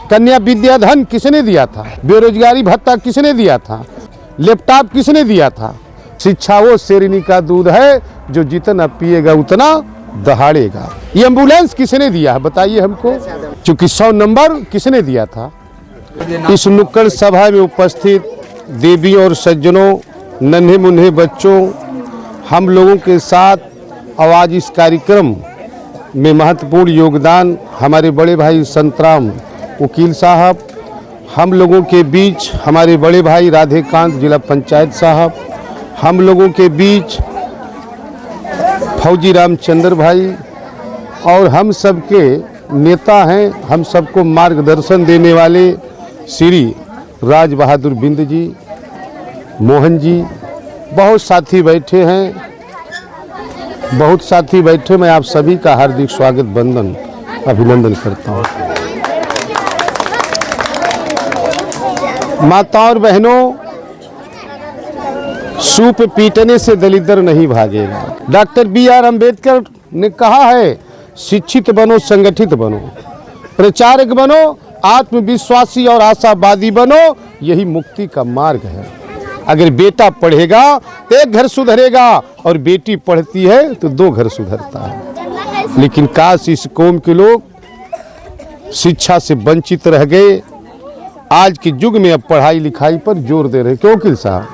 कन्या विद्याधन किसने दिया था? बेरोजगारी भत्ता किसने दिया था? लैपटॉप किसने दिया था? शिक्षा वो शेरनी का दूध है जो जितना पिएगा उतना दहाड़ेगा। ये एम्बुलेंस किसने दिया है बताइए हमको? क्योंकि 100 नंबर किसने दिया था? इस नुक्कड़ सभा में उपस्थित देवियों और सज्जनों, नन्हे मुन्ने बच्चों, हम लोगों के साथ आवाज इस कार्यक्रम में महत्वपूर्ण योगदान हमारे बड़े भाई संतराम वकील साहब, हम लोगों के बीच हमारे बड़े भाई राधेकांत जिला पंचायत साहब, हम लोगों के बीच फौजी रामचंद्र भाई और हम सबके नेता हैं, हम सबको मार्गदर्शन देने वाले श्री राज बहादुर बिंद जी, मोहन जी, बहुत साथी बैठे हैं, बहुत साथी बैठे। मैं आप सभी का हार्दिक स्वागत वंदन अभिनंदन करता हूँ। माताओं और बहनों, सूप पीटने से दलिद्र नहीं भागेगा। डॉक्टर BR अम्बेडकर ने कहा है, शिक्षित बनो, संगठित बनो, प्रचारक बनो, आत्मविश्वासी और आशावादी बनो, यही मुक्ति का मार्ग है। अगर बेटा पढ़ेगा एक घर सुधरेगा और बेटी पढ़ती है तो 2 घर सुधरता है। लेकिन काश इस कौम के लोग शिक्षा से वंचित रह गए। आज के युग में अब पढ़ाई लिखाई पर जोर दे रहे, क्यों वकील साहब?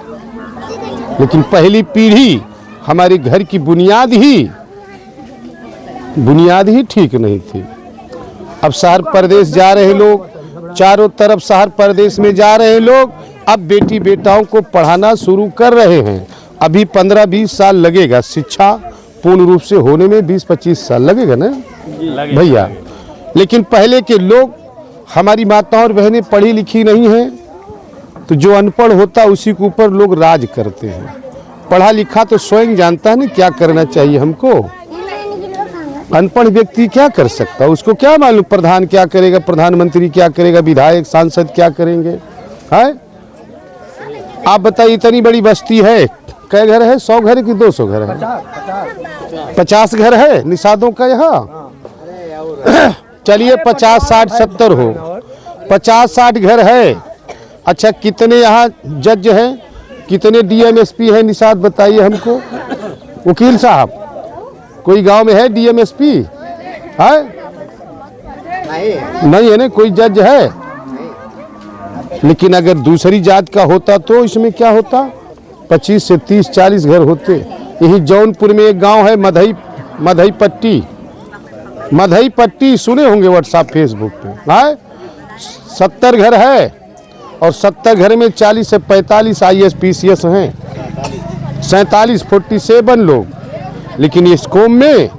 लेकिन पहली पीढ़ी हमारे घर की बुनियाद ही ठीक नहीं थी। अब शहर प्रदेश जा रहे लोग, चारों तरफ शहर प्रदेश में जा रहे लोग, अब बेटी बेटाओं को पढ़ाना शुरू कर रहे हैं। अभी 15-20 साल लगेगा शिक्षा पूर्ण रूप से होने में, 20-25 साल लगेगा ना भैया। लेकिन पहले के लोग, हमारी माताओं और बहनें पढ़ी लिखी नहीं हैं, तो जो अनपढ़ होता है उसी के ऊपर लोग राज करते हैं। पढ़ा लिखा तो स्वयं जानता है ना क्या करना चाहिए हमको। अनपढ़ व्यक्ति क्या कर सकता, उसको क्या मालूम प्रधान क्या करेगा, प्रधानमंत्री क्या करेगा, विधायक सांसद क्या करेंगे? है आप बताइए, इतनी बड़ी बस्ती है, कै घर है? 100 घर की 200 घर है? 50 घर है निषादों का यहाँ। चलिए 50, 60, 70 हो, 50-60 घर है। अच्छा, कितने यहाँ जज हैं, कितने DM SP हैं निषाद बताइए हमको। वकील साहब, कोई गांव में है DM SP? है नहीं है ना, कोई जज है? लेकिन अगर दूसरी जात का होता तो इसमें क्या होता, 25 से 30-40 घर होते। यही जौनपुर में एक गांव है मधई पट्टी, सुने होंगे व्हाट्सएप फेसबुक पे। है 70 घर है और 70 घर में 40 से 45 IAS PCS हैं, 47 लोग। लेकिन इस कौम में,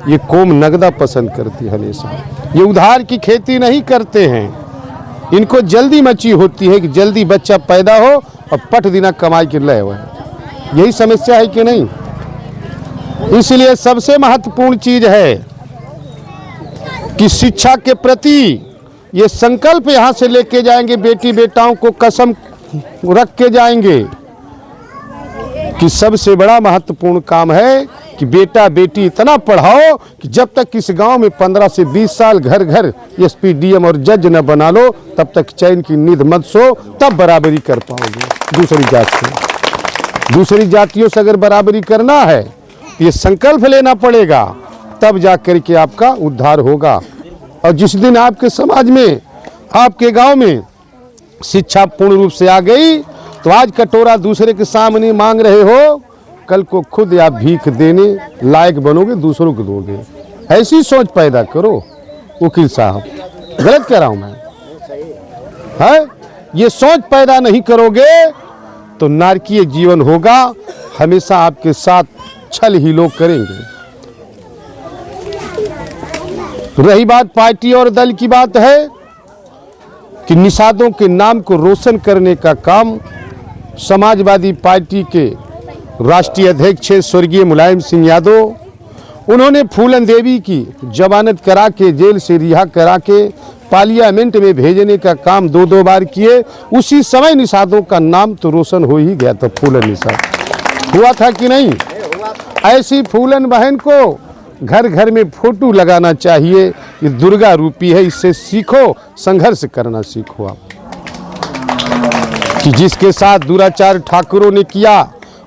ये कौम नगदा पसंद करती है हमेशा। ये उधार की खेती नहीं करते हैं। इनको जल्दी मची होती है कि जल्दी बच्चा पैदा हो और पट दिना कमाई के लय हुए। यही समस्या है कि नहीं? इसलिए सबसे महत्वपूर्ण चीज है कि शिक्षा के प्रति ये संकल्प यहाँ से लेके जाएंगे, बेटी बेटाओं को कसम रख के जाएंगे कि सबसे बड़ा महत्वपूर्ण काम है कि बेटा बेटी इतना पढ़ाओ कि जब तक इस गांव में 15 से 20 साल घर घर SP DM और जज न बना लो, तब तक चैन की नींद मत सो, तब बराबरी कर पाओगे दूसरी जात से। दूसरी जातियों से अगर बराबरी करना है, ये संकल्प लेना पड़ेगा, तब जा करके आपका उद्धार होगा। और जिस दिन आपके समाज में, आपके गाँव में शिक्षा पूर्ण रूप से आ गई, तो आज कटोरा दूसरे के सामने मांग रहे हो, कल को खुद आप भीख देने लायक बनोगे, दूसरों को दोगे। ऐसी सोच पैदा करो वकील साहब। गलत कह रहा हूं मैं? है ये सोच पैदा नहीं करोगे तो नारकीय जीवन होगा, हमेशा आपके साथ छल ही लोग करेंगे। रही बात पार्टी और दल की, बात है कि निषादों के नाम को रोशन करने का काम समाजवादी पार्टी के राष्ट्रीय अध्यक्ष स्वर्गीय मुलायम सिंह यादव, उन्होंने फूलन देवी की जमानत करा के, जेल से रिहा करा के पार्लियामेंट में भेजने का काम 2-2 बार किए। उसी समय निषादों का नाम तो रोशन हो ही गया था। फूलन निषाद हुआ था कि नहीं? ऐसी फूलन बहन को घर घर में फोटो लगाना चाहिए। ये दुर्गा रूपी है, इससे सीखो, संघर्ष करना सीखो आप। कि जिसके साथ दुराचार ठाकुरों ने किया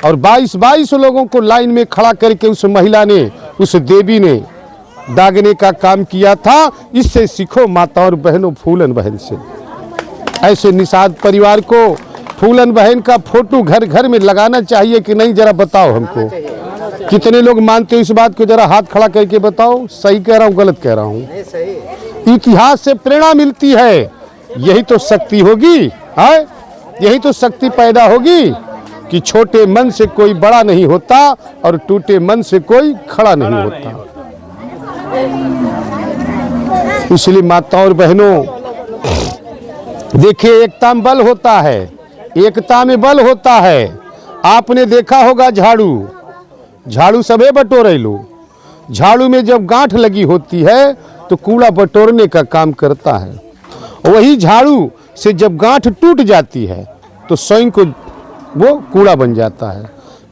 और 22 लोगों को लाइन में खड़ा करके उस महिला ने, उस देवी ने दागने का काम किया था, इससे सीखो माता और बहनों, फूलन बहन से। ऐसे निषाद परिवार को फूलन बहन का फोटो घर घर में लगाना चाहिए कि नहीं, जरा बताओ हमको। कितने लोग मानते हो इस बात को, जरा हाथ खड़ा करके बताओ। सही कह रहा हूँ, गलत कह रहा हूँ? इतिहास से प्रेरणा मिलती है, यही तो शक्ति होगी, है यही तो शक्ति पैदा होगी कि छोटे मन से कोई बड़ा नहीं होता और टूटे मन से कोई खड़ा नहीं होता। इसलिए माता और बहनों, देखिए एकता में बल होता है, एकता में बल होता है। आपने देखा होगा झाड़ू सबे बटोरे लो, झाड़ू में जब गांठ लगी होती है तो कूड़ा बटोरने का काम करता है। वही झाड़ू से जब गांठ टूट जाती है तो स्वयं को वो कूड़ा बन जाता है,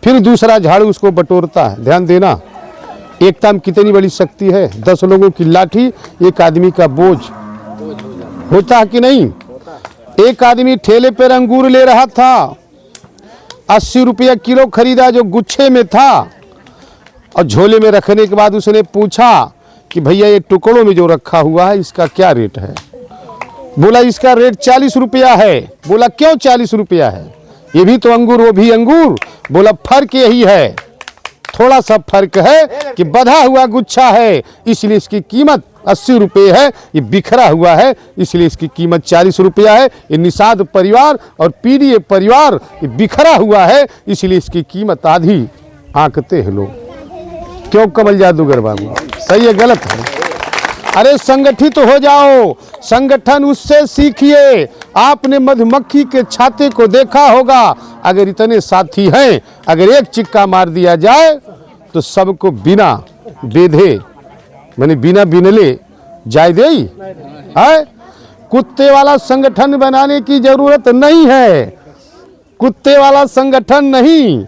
फिर दूसरा झाड़ू उसको बटोरता है। ध्यान देना, एकता में कितनी बड़ी शक्ति है। 10 लोगों की लाठी एक आदमी का बोझ होता है कि नहीं। एक आदमी ठेले पर अंगूर ले रहा था, 80 रुपया किलो खरीदा जो गुच्छे में था, और झोले में रखने के बाद उसने पूछा कि भैया ये टुकड़ों में जो रखा हुआ है इसका क्या रेट है। बोला इसका रेट 40 रुपया है। बोला क्यों 40 रुपया है, ये भी तो अंगूर वो भी अंगूर। बोला फर्क यही है, थोड़ा सा फर्क है कि बंधा हुआ गुच्छा है इसलिए इसकी कीमत 80 रुपये है, ये बिखरा हुआ है इसलिए इसकी कीमत 40 रुपया है। ये निषाद परिवार और पीड़ित परिवार ये बिखरा हुआ है इसलिए इसकी कीमत आधी आंकते हैं लोग। क्यों कमल जादूगर बाबू, सही है गलत है? अरे संगठित हो जाओ, संगठन उससे सीखिए। आपने मधुमक्खी के छाते को देखा होगा, अगर इतने साथी हैं, अगर एक चिक्का मार दिया जाए तो सबको बिना बेधे, माने बिना बिनले जाए दे है। कुत्ते वाला संगठन बनाने की जरूरत नहीं है, कुत्ते वाला संगठन नहीं,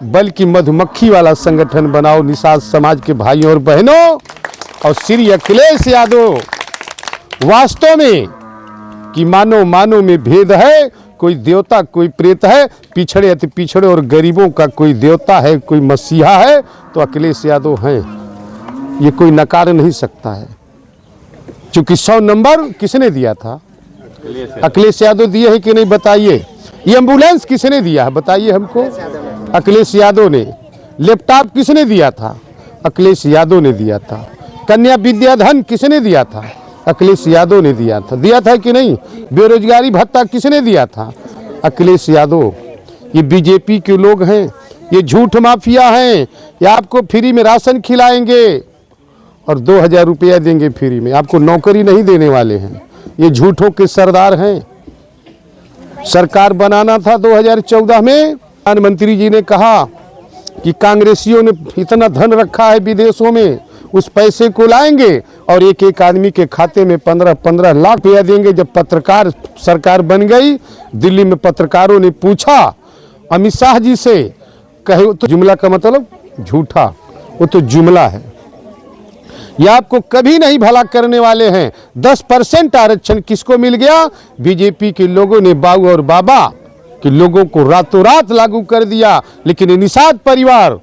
बल्कि मधुमक्खी वाला संगठन बनाओ निषाद समाज के भाइयों और बहनों। और श्री अखिलेश यादव वास्तव में कि मानो में भेद है, कोई देवता कोई प्रेत है, पिछड़े अति पिछड़े और गरीबों का कोई देवता है, कोई मसीहा है, तो अखिलेश यादव हैं, ये कोई नकार नहीं सकता है। क्योंकि 100 नंबर किसने दिया था? अखिलेश यादव दिए है कि नहीं बताइए। ये एम्बुलेंस किसने दिया है बताइए हमको? अखिलेश यादव ने। लैपटॉप किसने दिया था? अखिलेश यादव ने दिया था। कन्या विद्याधन किसने दिया था? अखिलेश यादव ने दिया था। दिया था कि नहीं? बेरोजगारी भत्ता किसने दिया था? अखिलेश यादव। ये बीजेपी के लोग हैं, ये झूठ माफिया हैं, ये आपको फ्री में राशन खिलाएंगे और 2000 रुपया देंगे फ्री में, आपको नौकरी नहीं देने वाले हैं। ये झूठों के सरदार हैं। सरकार बनाना था 2014 में, प्रधानमंत्री जी ने कहा कि कांग्रेसियों ने इतना धन रखा है विदेशों में, उस पैसे को लाएंगे और एक एक आदमी के खाते में 15-15 लाख रुपया देंगे। जब पत्रकार सरकार बन गई, दिल्ली में पत्रकारों ने पूछा अमित शाह जी से, कहे तो जुमला का मतलब झूठा, वो तो जुमला है, ये आपको कभी नहीं भला करने वाले हैं। 10% आरक्षण किसको मिल गया? बीजेपी के लोगों ने, बाबू और बाबा के लोगों को रातों रात लागू कर दिया। लेकिन निषाद परिवार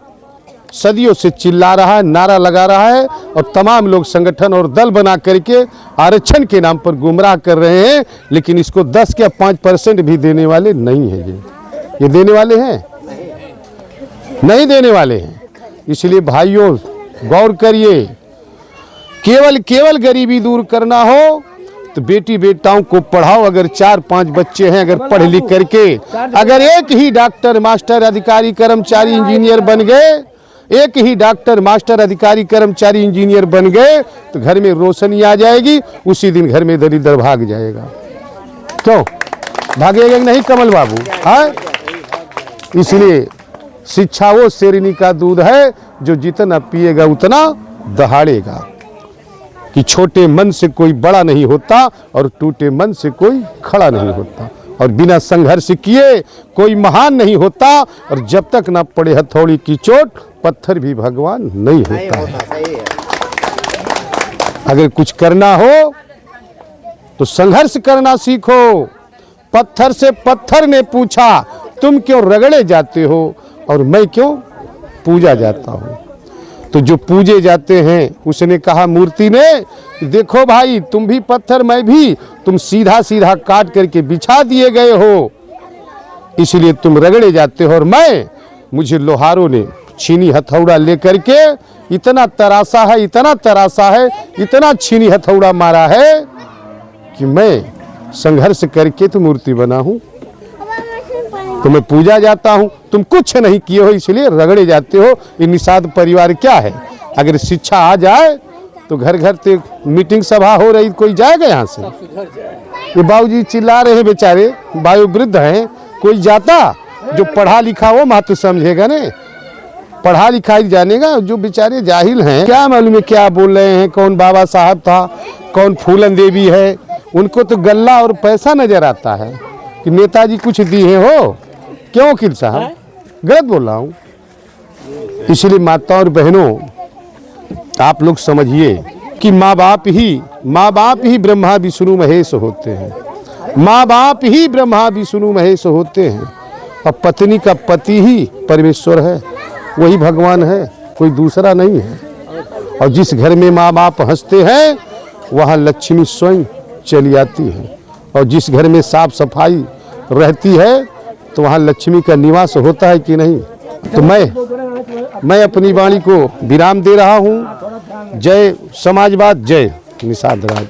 सदियों से चिल्ला रहा है, नारा लगा रहा है, और तमाम लोग संगठन और दल बना करके आरक्षण के नाम पर गुमराह कर रहे हैं। लेकिन इसको 10 या 5% भी देने वाले नहीं है। ये देने वाले हैं? नहीं देने वाले हैं। इसलिए भाइयों गौर करिए, केवल गरीबी दूर करना हो तो बेटी बेटाओं को पढ़ाओ। अगर 4-5 बच्चे हैं, अगर पढ़ लिख करके अगर एक ही डॉक्टर मास्टर अधिकारी कर्मचारी इंजीनियर बन गए, एक ही डॉक्टर मास्टर अधिकारी कर्मचारी इंजीनियर बन गए तो घर में रोशनी आ जाएगी, उसी दिन घर में दरिद्र भाग जाएगा। क्यों भागेगा नहीं कमल बाबू? है इसलिए शिक्षा वो शेरनी का दूध है जो जितना पिएगा उतना दहाड़ेगा। कि छोटे मन से कोई बड़ा नहीं होता और टूटे मन से कोई खड़ा नहीं होता, और बिना संघर्ष किए कोई महान नहीं होता। और जब तक ना पड़े हथौड़ी की चोट पत्थर भी भगवान नहीं होता है। सही है। अगर कुछ करना हो तो संघर्ष करना सीखो। पत्थर से पत्थर ने पूछा तुम क्यों रगड़े जाते हो और मैं क्यों पूजा जाता हूँ। तो जो पूजे जाते हैं उसने कहा मूर्ति ने, देखो भाई तुम भी पत्थर मैं भी, तुम सीधा सीधा काट करके बिछा दिए गए हो, इसलिए तुम रगड़े जाते हो। और मैं, मुझे लोहारों ने छीनी हथौड़ा लेकर के इतना तरासा है, इतना तरासा है, इतना छीनी हथौड़ा मारा है कि मैं संघर्ष करके तो मूर्ति बना हूं। तो मैं पूजा जाता हूं, तुम कुछ नहीं किए हो इसलिए रगड़े जाते हो। ये निषाद परिवार क्या है? अगर शिक्षा आ जाए तो घर घर ते मीटिंग सभा हो रही, कोई जाएगा यहाँ से? ये बाबूजी चिल्ला रहे हैं बेचारे, वयोवृद्ध हैं, कोई जाता? जो पढ़ा लिखा हो महत्व समझेगा ने, पढ़ा लिखा ही जानेगा। जो बेचारे जाहिल हैं, क्या मालूम है क्या बोल रहे हैं, कौन बाबा साहब था, कौन फूलन देवी है। उनको तो गल्ला और पैसा नजर आता है कि नेताजी कुछ दिए हो। क्यों वकील साहब, गलत बोल रहा हूँ? इसलिए माताओं और बहनों, आप लोग समझिए कि माँ बाप ही ब्रह्मा विष्णु महेश होते हैं। माँ बाप ही ब्रह्मा विष्णु महेश होते हैं और पत्नी का पति ही परमेश्वर है, वही भगवान है, कोई दूसरा नहीं है। और जिस घर में माँ बाप हंसते हैं वहाँ लक्ष्मी स्वयं चली आती है, और जिस घर में साफ सफाई रहती है तो वहाँ लक्ष्मी का निवास होता है कि नहीं। तो मैं अपनी वाणी को विराम दे रहा हूँ। जय समाजवाद, जय निषाद राज।